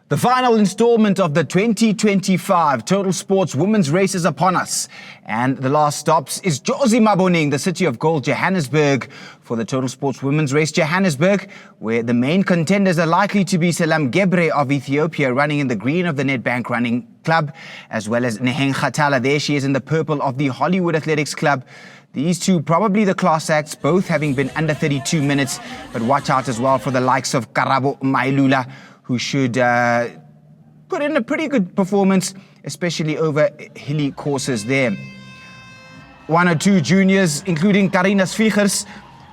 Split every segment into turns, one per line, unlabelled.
The final installment of the 2025 Totalsports women's race is upon us. And the last stops is Jozi Maboning, the city of gold, Johannesburg, for the Totalsports women's race Johannesburg, where the main contenders are likely to be Selam Gebre of Ethiopia, running in the green of the Nedbank Running Club, as well as Neheng Khatala. There she is in the purple of the Hollywood Athletics Club. These two probably the class acts, both having been under 32 minutes. But watch out as well for the likes of Karabo Mailula, who should put in a pretty good performance, especially over hilly courses there. One or two juniors, including Karina Svichers,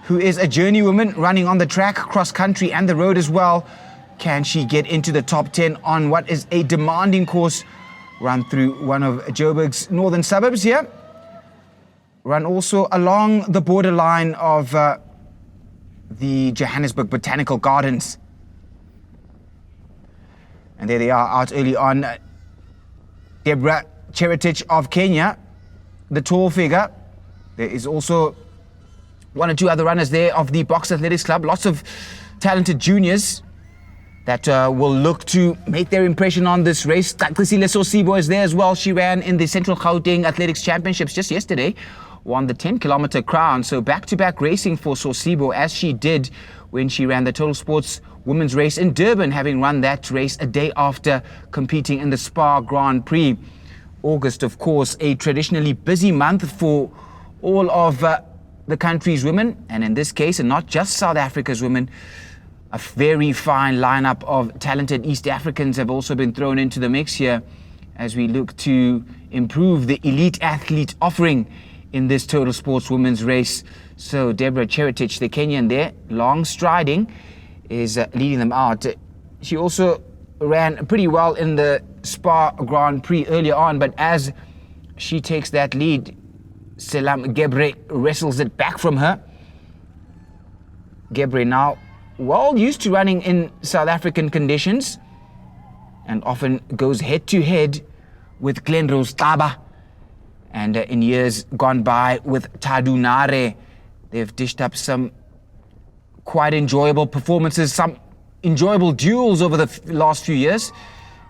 who is a journeywoman running on the track, cross country and the road as well. Can she get into the top 10 on what is a demanding course? Run through one of Joburg's northern suburbs here. Run also along the borderline of the Johannesburg Botanical Gardens. And there they are out early on. Deborah Cheretich of Kenya, the tall figure. There is also one or two other runners there of the Box Athletics Club. Lots of talented juniors that will look to make their impression on this race. Taklisile Sosibo is there as well. She ran in the Central Gauteng Athletics Championships just yesterday. Won the 10-kilometer crown. So back-to-back racing for Sosibo, as she did when she ran the Totalsports women's race in Durban, having run that race a day after competing in the Spa Grand Prix. August, of course, a traditionally busy month for all of the country's women, and in this case, and not just South Africa's women, a very fine lineup of talented East Africans have also been thrown into the mix here as we look to improve the elite athlete offering in this Totalsports women's race. So Deborah Cheretich, the Kenyan there, long striding, is leading them out. She also ran pretty well in the Spa Grand Prix earlier on, but as she takes that lead, Selam Gebre wrestles it back from her. Gebre now well used to running in South African conditions and often goes head-to-head with Glenrose Taba. And in years gone by with Tadunare, they've dished up some quite enjoyable performances, some enjoyable duels over the last few years.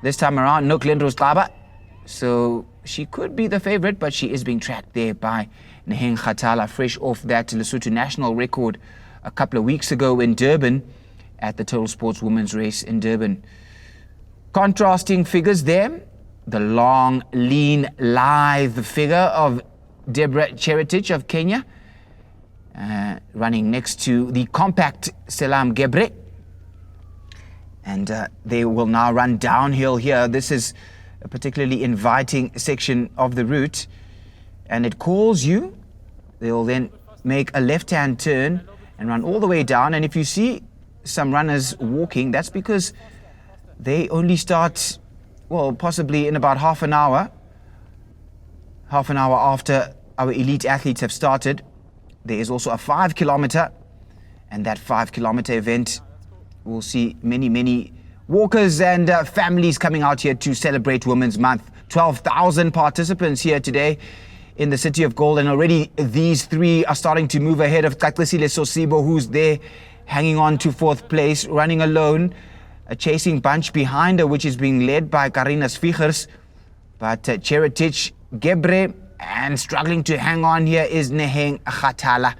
This time around, no Glenrose Taba. So she could be the favorite, but she is being tracked there by Neheng Khatala, fresh off that Lesotho national record a couple of weeks ago in Durban at the Totalsports women's race in Durban. Contrasting figures there. The long, lean, lithe figure of Deborah Cheretich of Kenya, running next to the compact Selam Gebre. And they will now run downhill here. This is a particularly inviting section of the route, and it calls you. They'll then make a left-hand turn and run all the way down. And if you see some runners walking, that's because they only start, well, possibly in about half an hour after our elite athletes have started. There is also a 5-kilometer, and that 5-kilometer event will see many walkers and families coming out here to celebrate Women's Month. 12,000 participants here today in the City of Gold, and already these three are starting to move ahead of Taklisile Sosibo, who's there hanging on to fourth place, running alone. A chasing bunch behind her, which is being led by Karina Svichers. But Cheretich, Gebre, and struggling to hang on here is Neheng Khatala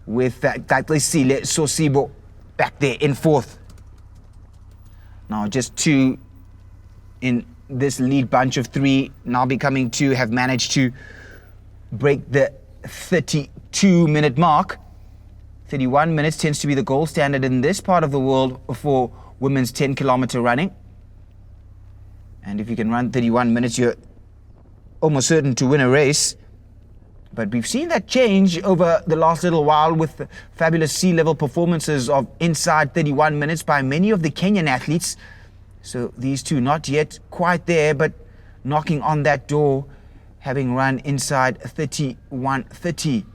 with Taklisile Sosibo back there in fourth. Now just two in this lead bunch of three, now becoming two, have managed to break the 32-minute mark. 31 minutes tends to be the gold standard in this part of the world for women's 10-kilometer running. And if you can run 31 minutes, you're almost certain to win a race. But we've seen that change over the last little while with the fabulous sea-level performances of inside 31 minutes by many of the Kenyan athletes. So these two not yet quite there, but knocking on that door, having run inside 31:30.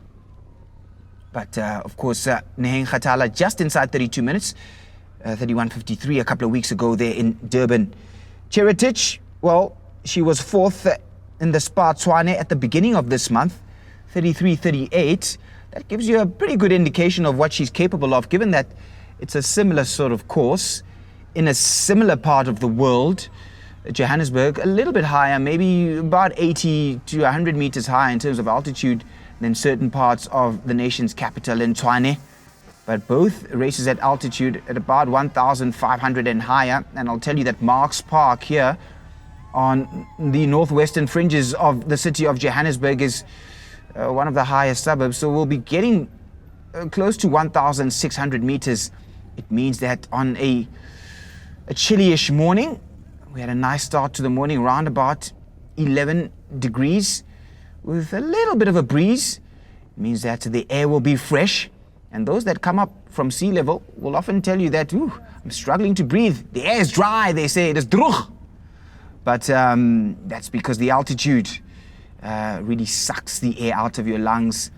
But of course, Neheng Khatala just inside 32 minutes, 31:53 a couple of weeks ago there in Durban. Cheretich, well, she was fourth in the Spa Tshwane at the beginning of this month, 33:38. That gives you a pretty good indication of what she's capable of, given that it's a similar sort of course. in a similar part of the world. Johannesburg, a little bit higher, maybe about 80 to 100 meters higher in terms of altitude than certain parts of the nation's capital in Tshwane. But both races at altitude at about 1,500 and higher. And I'll tell you that Marks Park here on the northwestern fringes of the city of Johannesburg is one of the highest suburbs. So we'll be getting close to 1,600 meters. It means that on a chilly-ish morning, we had a nice start to the morning, around about 11 degrees with a little bit of a breeze. It means that the air will be fresh. And those that come up from sea level will often tell you that, I'm struggling to breathe. The air is dry, they say, it is droog. But that's because the altitude really sucks the air out of your lungs.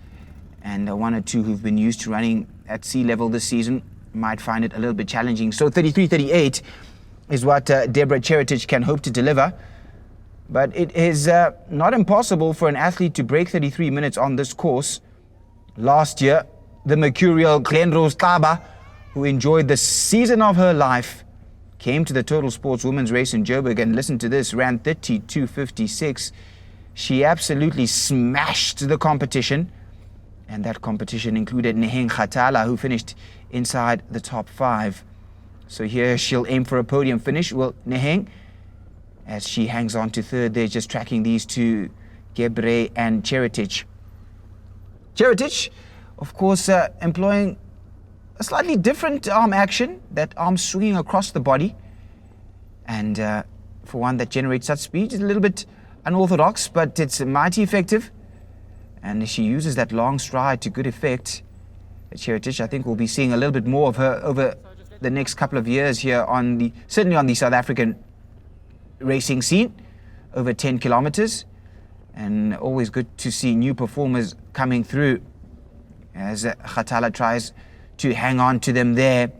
And one or two who've been used to running at sea level this season might find it a little bit challenging. So 33-38 is what Deborah Cheretich can hope to deliver. But it is not impossible for an athlete to break 33 minutes on this course. Last year, the mercurial Glenrose Taba, who enjoyed the season of her life, came to the Totalsports women's race in Joburg and listened to this, ran 32.56. She absolutely smashed the competition. And that competition included Neheng Khatala, who finished inside the top 5. So here she'll aim for a podium finish. Well, Neheng, as she hangs on to third, they're just tracking these two, Gebre and Cheretich. Cheretich, of course, employing a slightly different arm action, that arm swinging across the body. And for one that generates such speed, it's a little bit unorthodox, but it's mighty effective. And she uses that long stride to good effect. Cheretich, I think we'll be seeing a little bit more of her over the next couple of years here certainly on the South African racing scene, over 10 kilometers. And always good to see new performers coming through as Khatala tries to hang on to them there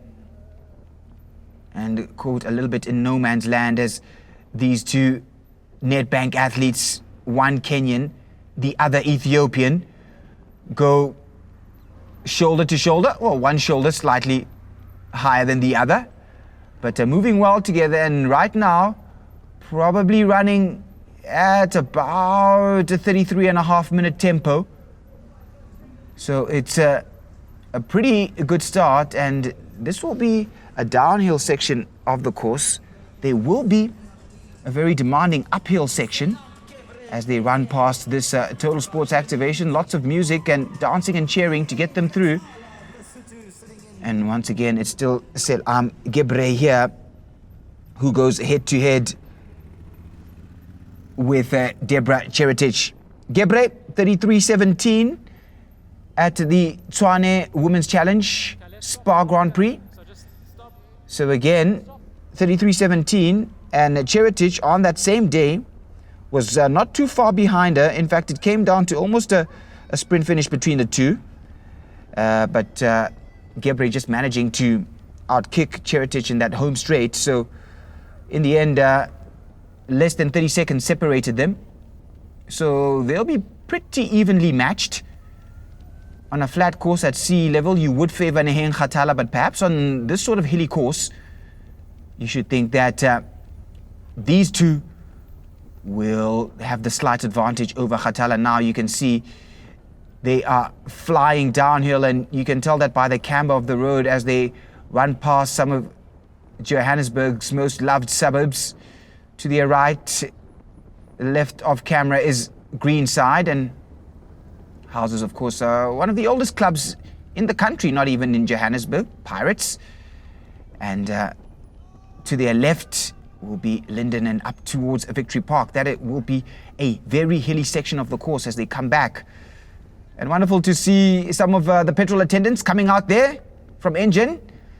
and caught a little bit in no man's land as these two Nedbank athletes, one Kenyan, the other Ethiopian, go shoulder to shoulder. Well, one shoulder slightly higher than the other, but moving well together. And right now, probably running at about a 33.5-minute tempo. So it's a pretty good start, and this will be a downhill section of the course. There will be a very demanding uphill section as they run past this Totalsports activation. Lots of music and dancing and cheering to get them through. And once again, it's still Selam Gebre here, who goes head-to-head with Deborah Cheretich. Gebre, 33.17 at the Tshwane Women's Challenge Spa Grand Prix. So again, 33.17, and Cheretich on that same day was not too far behind her. In fact, it came down to almost a sprint finish between the two. But Gebre just managing to outkick Cheretich in that home straight. So in the end, less than 30 seconds separated them. So they'll be pretty evenly matched. On a flat course at sea level, you would favor Neheng Khatala, but perhaps on this sort of hilly course, you should think that these two will have the slight advantage over Khatala. Now you can see they are flying downhill, and you can tell that by the camber of the road as they run past some of Johannesburg's most loved suburbs. To their right, left of camera is Greenside, and houses, of course, one of the oldest clubs in the country, not even in Johannesburg, Pirates. And to their left will be Linden, and up towards Victory Park. That it will be a very hilly section of the course as they come back. And wonderful to see some of the petrol attendants coming out there from Engine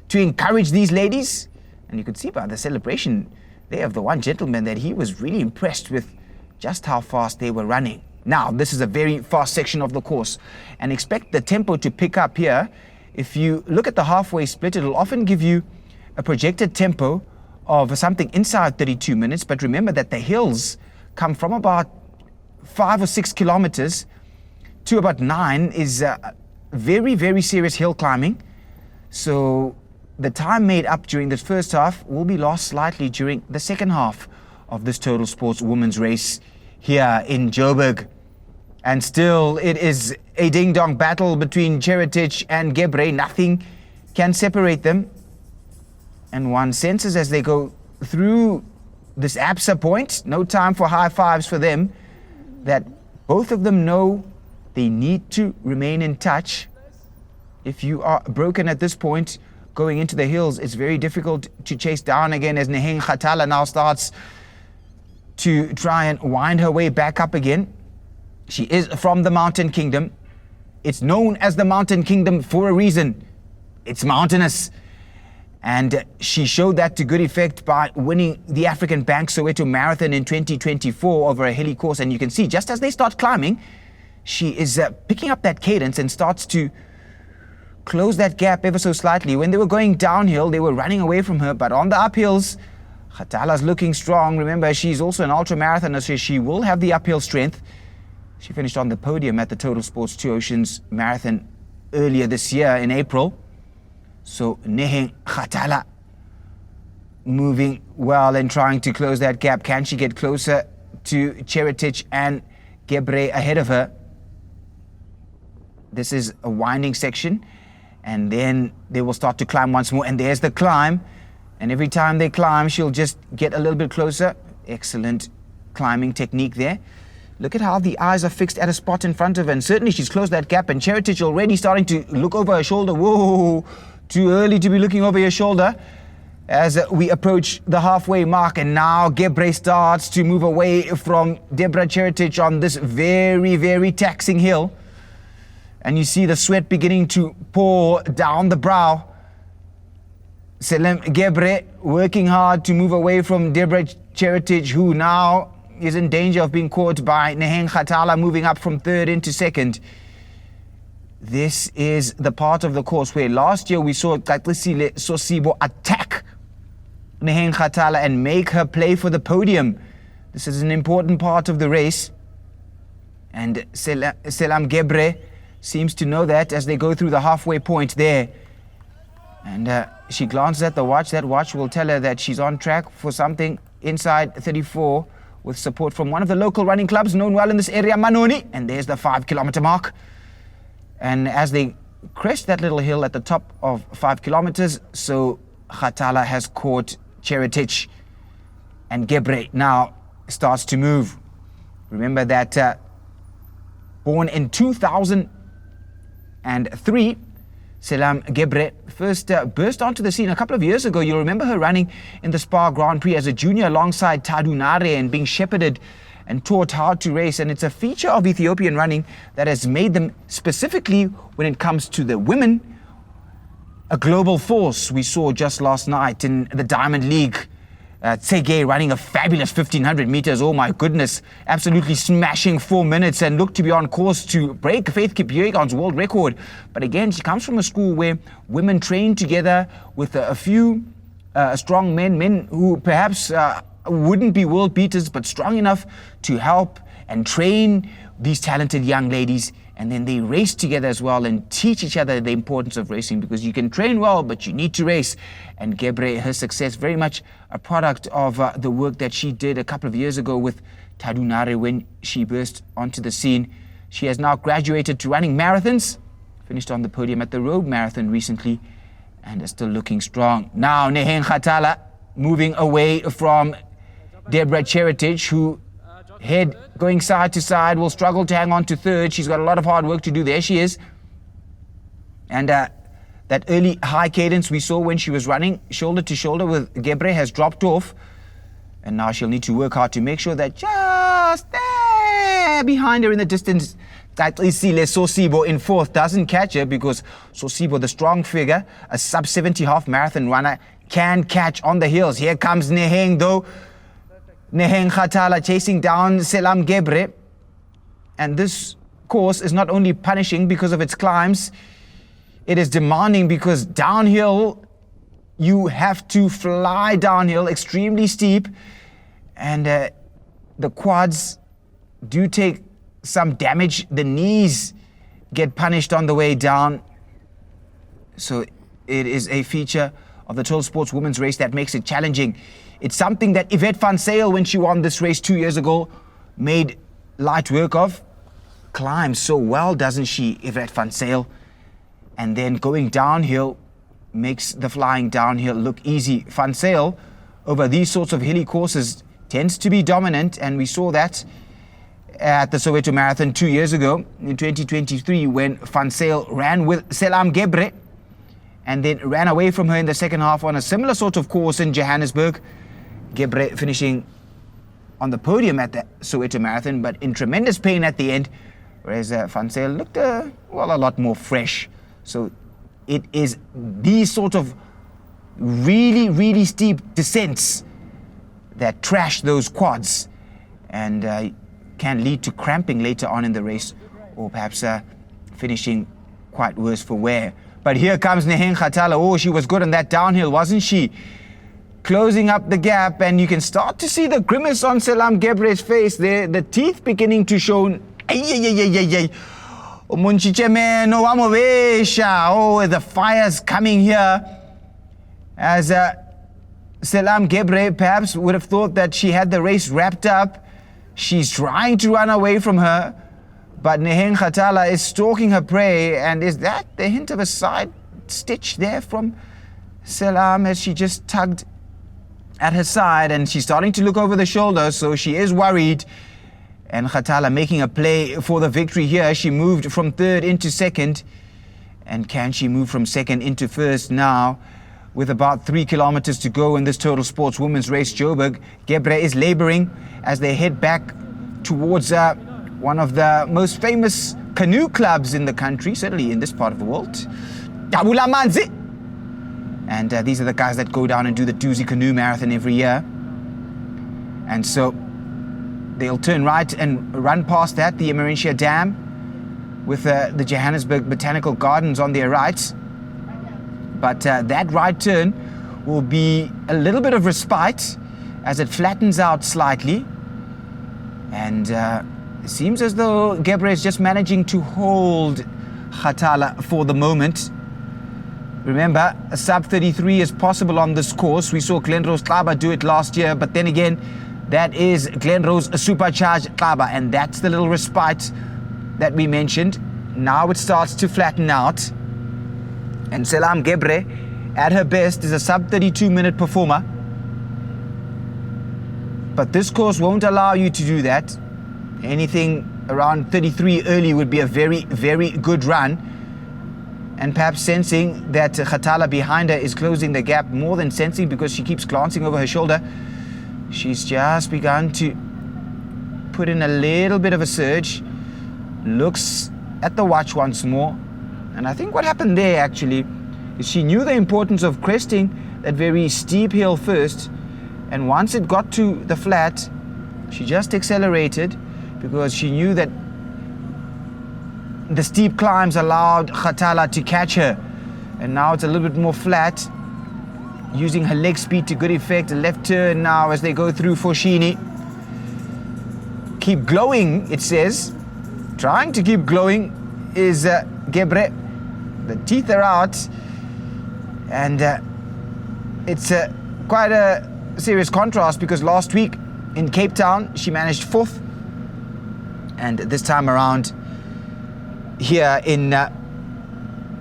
to encourage these ladies. And you could see by the celebration there of the one gentleman that he was really impressed with just how fast they were running. Now, this is a very fast section of the course, and expect the tempo to pick up here. If you look at the halfway split, it'll often give you a projected tempo of something inside 32 minutes. But remember that the hills come from about 5 or 6 kilometers to about 9 is very, very serious hill climbing. So the time made up during this first half will be lost slightly during the second half of this Total Sports women's race here in Joburg. And still, it is a ding-dong battle between Cheritage and Gebre. Nothing can separate them. And one senses as they go through this APSA point, no time for high fives for them, that both of them know they need to remain in touch. If you are broken at this point, going into the hills, it's very difficult to chase down again as Neheng Khatala now starts to try and wind her way back up again. She is from the Mountain Kingdom. It's known as the Mountain Kingdom for a reason. It's mountainous. And she showed that to good effect by winning the African Bank Soweto Marathon in 2024 over a hilly course. And you can see just as they start climbing, she is picking up that cadence and starts to close that gap ever so slightly. When they were going downhill, they were running away from her. But on the uphills, Khatala's looking strong. Remember, she's also an ultra marathoner, so she will have the uphill strength. She finished on the podium at the Total Sports Two Oceans Marathon earlier this year in April. So Neheng Khatala moving well and trying to close that gap. Can she get closer to Cheritage and Gebre ahead of her? This is a winding section, and then they will start to climb once more. And there's the climb. And every time they climb, she'll just get a little bit closer. Excellent climbing technique there. Look at how the eyes are fixed at a spot in front of her. And certainly she's closed that gap. And Cheritage already starting to look over her shoulder. Whoa, too early to be looking over your shoulder as we approach the halfway mark. And now Gebre starts to move away from Deborah Cheritage on this very, very taxing hill. And you see the sweat beginning to pour down the brow. Selam Gebre working hard to move away from Deborah Cheritage, who now is in danger of being caught by Neheng Khatala, moving up from third into second. This is the part of the course where last year we saw Katlisile Sosibo attack Neheng Khatala and make her play for the podium. This is an important part of the race. And Selam Gebre seems to know that as they go through the halfway point there. And she glances at the watch. That watch will tell her that she's on track for something inside 34 with support from one of the local running clubs known well in this area, Manoni. And there's the 5 kilometer mark. And as they crest that little hill at the top of 5 kilometers, so Khatala has caught Cheritage, and Gebre now starts to move. Remember that born in 2003, Selam Gebre first burst onto the scene a couple of years ago. You'll remember her running in the Spa Grand Prix as a junior alongside Tadunare and being shepherded and taught how to race. And it's a feature of Ethiopian running that has made them, specifically when it comes to the women, a global force. We saw just last night in the Diamond League, Tsege running a fabulous 1500 meters. Oh my goodness, absolutely smashing 4 minutes and looked to be on course to break Faith Kipyegon's world record. But again, she comes from a school where women train together with a few strong men who perhaps wouldn't be world beaters, but strong enough to help and train these talented young ladies. And then they race together as well and teach each other the importance of racing, because you can train well, but you need to race. And Gebre, her success, very much a product of the work that she did a couple of years ago with Tadunare when she burst onto the scene. She has now graduated to running marathons, finished on the podium at the Road Marathon recently, and is still looking strong. Now Neheng Khatala moving away from Deborah Cheritage, who head going side to side, will struggle to hang on to third. She's got a lot of hard work to do. There she is. And that early high cadence we saw when she was running shoulder to shoulder with Gebre has dropped off. And now she'll need to work hard to make sure that just there behind her in the distance, Isile Sosibo in fourth doesn't catch her, because Sosibo, the strong figure, a sub-70 half marathon runner, can catch on the heels. Here comes Neheng though. Neheng Khatala chasing down Selam Gebre. And this course is not only punishing because of its climbs, it is demanding because downhill, you have to fly downhill, extremely steep. And the quads do take some damage. The knees get punished on the way down. So it is a feature of the Totalsports women's race that makes it challenging. It's something that Yvette van Zyl, when she won this race 2 years ago, made light work of. Climbs so well, doesn't she, Yvette van Zyl? And then going downhill makes the flying downhill look easy. Van Zyl, over these sorts of hilly courses, tends to be dominant, and we saw that at the Soweto Marathon 2 years ago in 2023 when Van Zyl ran with Selam Gebre and then ran away from her in the second half on a similar sort of course in Johannesburg. Gebre finishing on the podium at the Soweto Marathon, but in tremendous pain at the end, whereas Van Zyl looked a lot more fresh. So it is these sort of really steep descents that trash those quads and can lead to cramping later on in the race, or perhaps finishing quite worse for wear. But here comes Neheng Khatala. Oh, she was good on that downhill, wasn't she? Closing up the gap, and you can start to see the grimace on Selam Gebre's face there, the teeth beginning to show. Oh, the fire's coming here. As Selam Gebre perhaps would have thought that she had the race wrapped up. She's trying to run away from her, but Neheng Khatala is stalking her prey. And is that the hint of a side stitch there from Selam as she just tugged at her side, and she's starting to look over the shoulder, so she is worried. And Khatala making a play for the victory here. She moved from third into second, and can she move from second into first now? With about 3 kilometers to go in this Totalsports women's race, Joburg, Gebre is laboring as they head back towards one of the most famous canoe clubs in the country, certainly in this part of the world, Tabula Manzi. And these are the guys that go down and do the Doozy Canoe Marathon every year. And so they'll turn right and run past that, the Emerentia Dam, with the Johannesburg Botanical Gardens on their right. But that right turn will be a little bit of respite as it flattens out slightly. And it seems as though Gebre is just managing to hold Khatala for the moment. Remember, a sub 33 is possible on this course. We saw Glenrose Klaba do it last year, but then again, that is Glenrose Supercharged Klaba, and that's the little respite that we mentioned. Now it starts to flatten out. And Selam Gebre, at her best, is a sub 32-minute performer. But this course won't allow you to do that. Anything around 33 early would be a very good run. And perhaps sensing that Khatala behind her is closing the gap, more than sensing because she keeps glancing over her shoulder, she's just begun to put in a little bit of a surge, looks at the watch once more. And I think what happened there actually is she knew the importance of cresting that very steep hill first, and once it got to the flat, she just accelerated because she knew that the steep climbs allowed Khatala to catch her. And now it's a little bit more flat, using her leg speed to good effect. A left turn now as they go through Foshini. Keep glowing, it says. Trying to keep glowing is Gebre. The teeth are out, and it's quite a serious contrast because last week in Cape Town she managed 4th, and this time around here in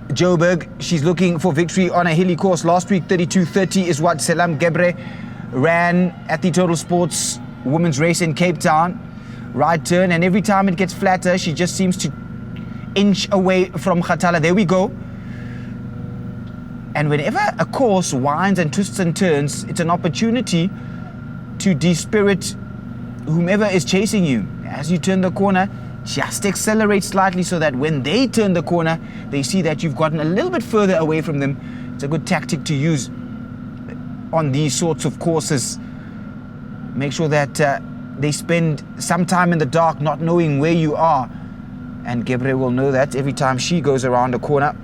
Joburg she's looking for victory on a hilly course. Last week 32:30 is what Selam Gebre ran at the Totalsports women's race in Cape Town. Right turn, and every time it gets flatter she just seems to inch away from Khatala. There we go. And whenever a course winds and twists and turns, it's an opportunity to dispirit whomever is chasing you. As you turn the corner, just accelerate slightly so that when they turn the corner, they see that you've gotten a little bit further away from them. It's a good tactic to use on these sorts of courses. Make sure that they spend some time in the dark not knowing where you are. And Gebre will know that every time she goes around a corner,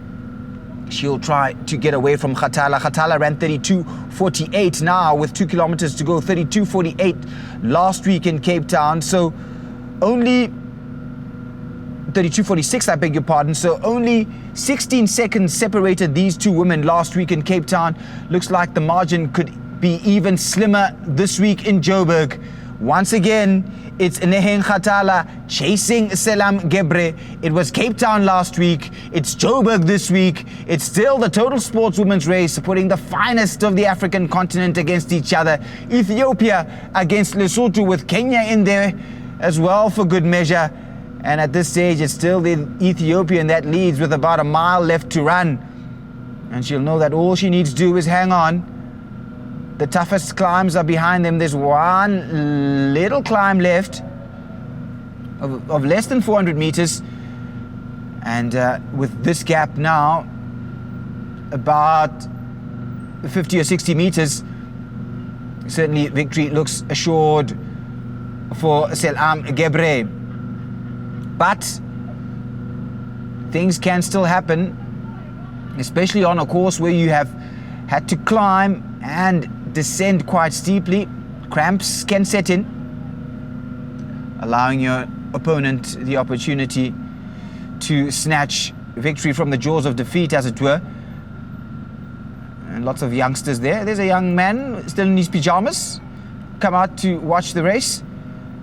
she'll try to get away from Khatala. Khatala ran 32:48 now with 2 kilometers to go, 32:48 last week in Cape Town. So only 32.46, I beg your pardon. So only 16 seconds separated these two women last week in Cape Town. Looks like the margin could be even slimmer this week in Joburg. Once again, it's Neheng Khatala chasing Selam Gebre. It was Cape Town last week. It's Joburg this week. It's still the Total Sports women's race, putting the finest of the African continent against each other. Ethiopia against Lesotho, with Kenya in there as well for good measure. And at this stage, it's still the Ethiopian that leads with about a mile left to run. And she'll know that all she needs to do is hang on. The toughest climbs are behind them. There's one little climb left of less than 400 meters. And with this gap now, about 50 or 60 meters, certainly victory looks assured for Selam Gebre. But things can still happen, especially on a course where you have had to climb and descend quite steeply. Cramps can set in, allowing your opponent the opportunity to snatch victory from the jaws of defeat, as it were. And lots of youngsters there. There's a young man still in his pajamas, come out to watch the race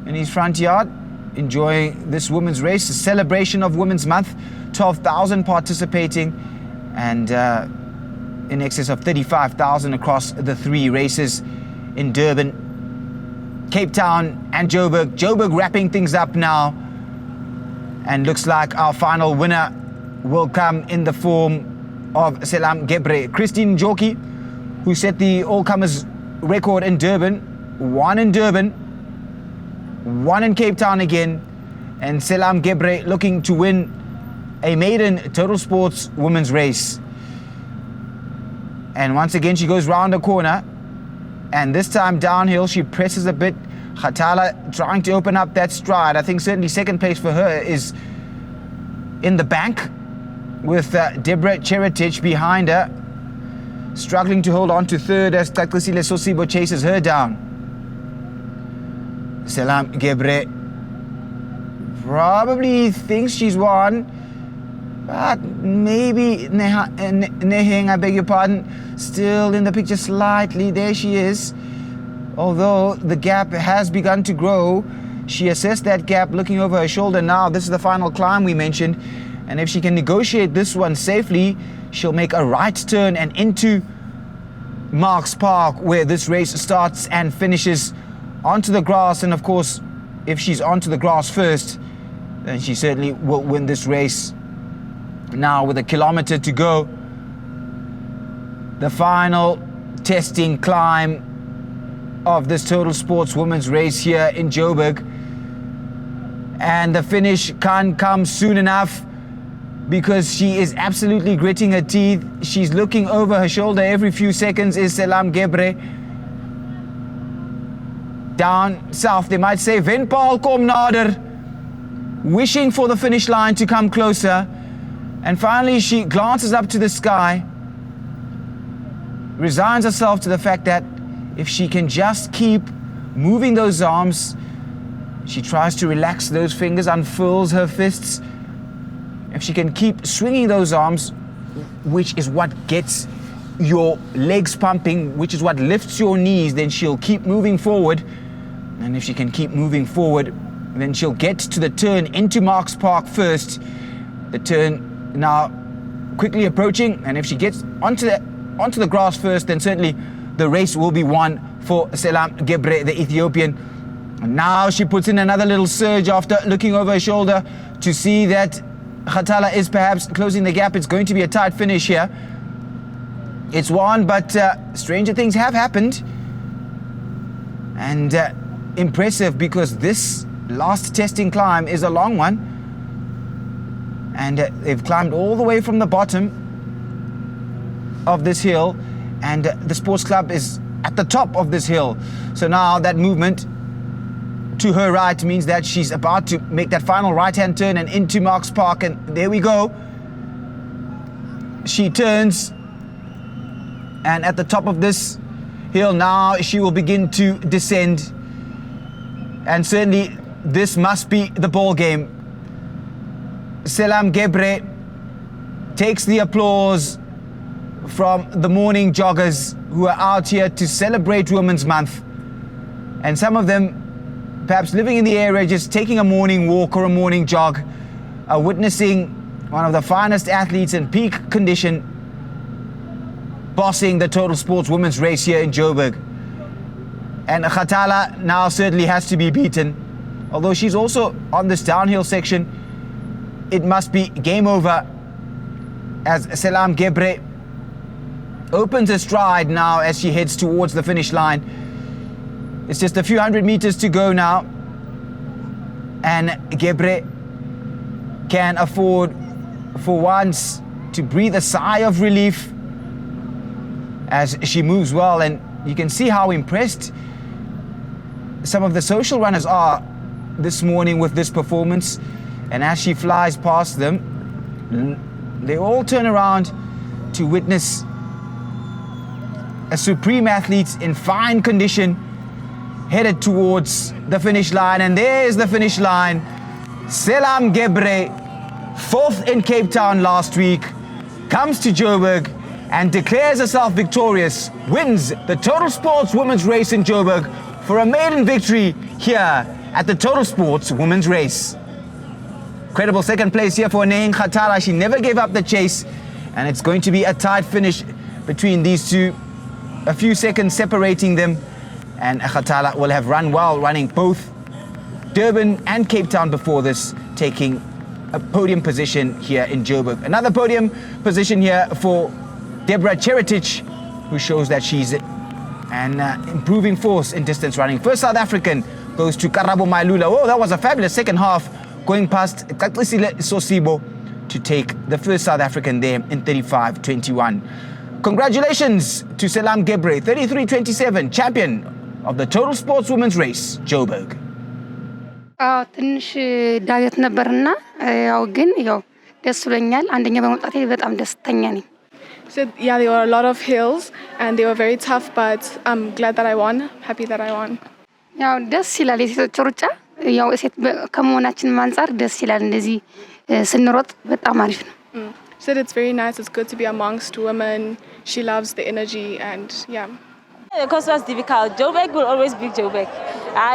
in his front yard, enjoying this women's race, a celebration of Women's Month. 12,000 participating, and in excess of 35,000 across the three races in Durban, Cape Town and Joburg. Joburg wrapping things up now, and looks like our final winner will come in the form of Selam Gebre. Christine Njoki, who set the all-comers record in Durban, won in Durban, won in Cape Town again, and Selam Gebre looking to win a maiden Total Sports women's race. And once again, she goes round a corner, and this time downhill, she presses a bit. Khatala trying to open up that stride. I think certainly second place for her is in the bank, with Deborah Cheretich behind her, struggling to hold on to third as Taklisile Sosibo chases her down. Selam Gebre probably thinks she's won, but maybe Neheng, I beg your pardon, still in the picture slightly. There she is. Although the gap has begun to grow, she assessed that gap looking over her shoulder now. This is the final climb we mentioned, and if she can negotiate this one safely, she'll make a right turn and into Marks Park, where this race starts and finishes, onto the grass. And of course, if she's onto the grass first, then she certainly will win this race. Now, with a kilometer to go, the final testing climb of this Total Sports women's race here in Joburg, and the finish can't come soon enough, because she is absolutely gritting her teeth. She's looking over her shoulder every few seconds. Is Selam Gebre. Down south, they might say Venpaal kom nader, wishing for the finish line to come closer. And finally, she glances up to the sky, resigns herself to the fact that if she can just keep moving those arms, she tries to relax those fingers, unfurls her fists. If she can keep swinging those arms, which is what gets your legs pumping, which is what lifts your knees, then she'll keep moving forward. And if she can keep moving forward, then she'll get to the turn into Marks Park first. The turn now quickly approaching, and if she gets onto the grass first, then certainly the race will be won for Selam Gebre, the Ethiopian. And now she puts in another little surge after looking over her shoulder to see that Khatala is perhaps closing the gap. It's going to be a tight finish here. It's won, but stranger things have happened. And impressive, because this last testing climb is a long one. And they've climbed all the way from the bottom of this hill, and the sports club is at the top of this hill. So now that movement to her right means that she's about to make that final right-hand turn and into Marks Park, and there we go. She turns, and at the top of this hill now she will begin to descend, and certainly this must be the ball game. Selam Gebre takes the applause from the morning joggers who are out here to celebrate Women's Month. And some of them, perhaps living in the area, just taking a morning walk or a morning jog, are witnessing one of the finest athletes in peak condition bossing the Total Sports women's race here in Joburg. And Khatala now certainly has to be beaten. Although she's also on this downhill section, it must be game over as Selam Gebre opens her stride now as she heads towards the finish line. It's just a few hundred meters to go now, and Gebre can afford for once to breathe a sigh of relief as she moves well. And you can see how impressed some of the social runners are this morning with this performance. And as she flies past them, they all turn around to witness a supreme athlete in fine condition headed towards the finish line. And there's the finish line. Selam Gebre, fourth in Cape Town last week, comes to Joburg and declares herself victorious, wins the Total Sports women's race in Joburg for a maiden victory here at the Total Sports women's race. Incredible second place here for Neheng Khatala. She never gave up the chase, and it's going to be a tight finish between these two, a few seconds separating them. And Khatala will have run well, running both Durban and Cape Town before this, taking a podium position here in Joburg. Another podium position here for Deborah Cheretich, who shows that she's an improving force in distance running. First South African goes to Karabo Mailula. Oh, that was a fabulous second half, going past Kaklisile Sosibo to take the first South African there in 35:21. Congratulations to Selam Gebre, 33:27, champion of the Total Sports women's race, Joburg.
ትንሽ ዳገት ነበርና ያው ግን ያው ደስ ብሎኛል። አንደኛ በመውጣቴ በጣም ደስተኛ ነኝ።
So yeah, there were a lot of hills and they were very tough, but I'm glad that I won. Happy that I won.
ያው ደስ ይላል የሴቶች ሩጫ ያው ሴት ከመሆናችን አንፃር ደስ ይላል እንደዚህ ስንሮጥ በጣም አሪፍ ነው።
So it's very nice. It's good to be amongst women. She loves the energy and yeah.
The course was difficult. Joburg will always be Joburg.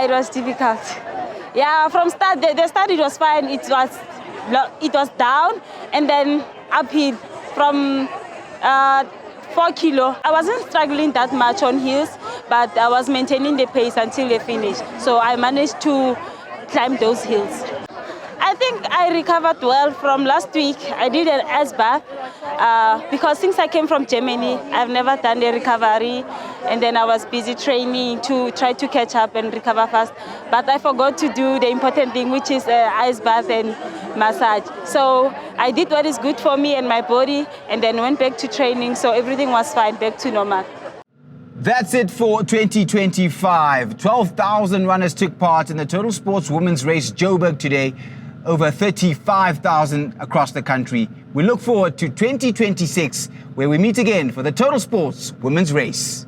It was difficult. Yeah, from the start it was fine. It was down and then uphill from 4 kilo. I wasn't struggling that much on hills, but I was maintaining the pace until they finished. So I managed to climb those hills. I think I recovered well from last week. I did an ice bath because since I came from Germany, I've never done a recovery. And then I was busy training to try to catch up and recover fast. But I forgot to do the important thing, which is ice bath and massage. So I did what is good for me and my body and then went back to training. So everything was fine, back to normal.
That's it for 2025. 12,000 runners took part in the Total Sports women's race Joburg today. Over 35,000 across the country. We look forward to 2026, where we meet again for the Total Sports women's race.